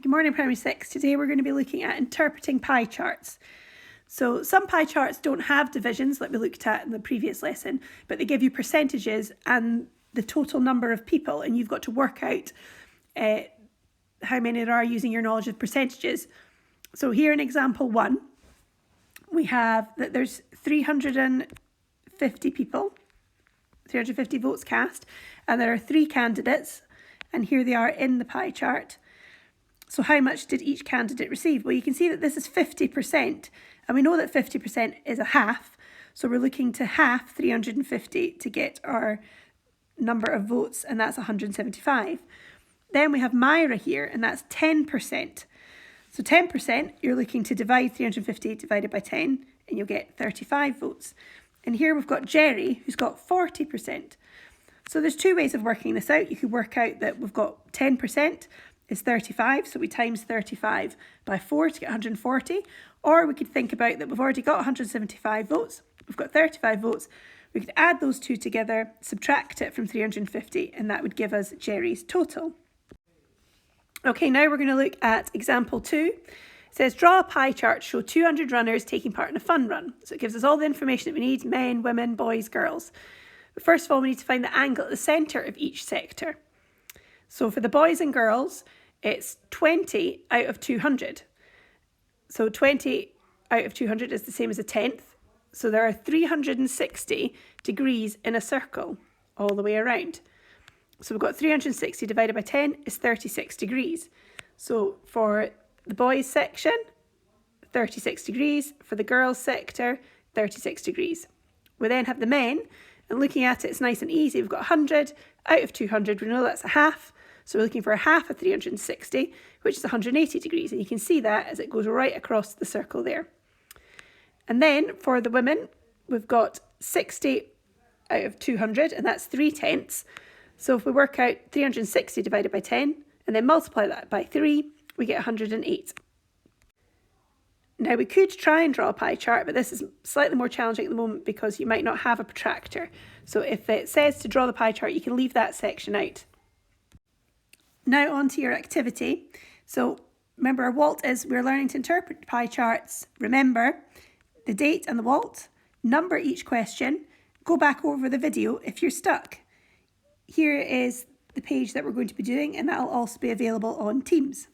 Good morning, Primary 6. Today we're going to be looking at interpreting pie charts. So some pie charts don't have divisions like we looked at in the previous lesson, but they give you percentages and the total number of people, and you've got to work out how many there are using your knowledge of percentages. So here in example 1, we have that there's 350 people, 350 votes cast, and there are 3 candidates, and here they are in the pie chart. So how much did each candidate receive? Well, you can see that this is 50%, and we know that 50% is a half, so we're looking to half 350 to get our number of votes, and that's 175. Then we have Myra here, and that's 10%. So 10%, you're looking to divide 350 divided by 10, and you'll get 35 votes. And here we've got Jerry, who's got 40%. So there's 2 ways of working this out. You could work out that we've got 10% is 35, so we times 35 by 4 to get 140. Or we could think about that we've already got 175 votes, we've got 35 votes, we could add those 2 together, subtract it from 350, and that would give us Jerry's total. Okay, now we're going to look at example 2. It says, draw a pie chart, show 200 runners taking part in a fun run. So it gives us all the information that we need, men, women, boys, girls. But first of all, we need to find the angle at the centre of each sector. So for the boys and girls, it's 20 out of 200. So 20 out of 200 is the same as a tenth. So there are 360 degrees in a circle all the way around. So we've got 360 divided by 10 is 36 degrees. So for the boys section, 36 degrees. For the girls sector, 36 degrees. We then have the men, and looking at it, it's nice and easy. We've got 100 out of 200. We know that's a half. So we're looking for a half of 360, which is 180 degrees. And you can see that as it goes right across the circle there. And then for the women, we've got 60 out of 200, and that's 3/10. So if we work out 360 divided by 10, and then multiply that by 3, we get 108. Now we could try and draw a pie chart, but this is slightly more challenging at the moment because you might not have a protractor. So if it says to draw the pie chart, you can leave that section out. Now on to your activity. So remember, our WALT is we're learning to interpret pie charts. Remember the date and the WALT, number each question, go back over the video if you're stuck. Here is the page that we're going to be doing, and that will also be available on Teams.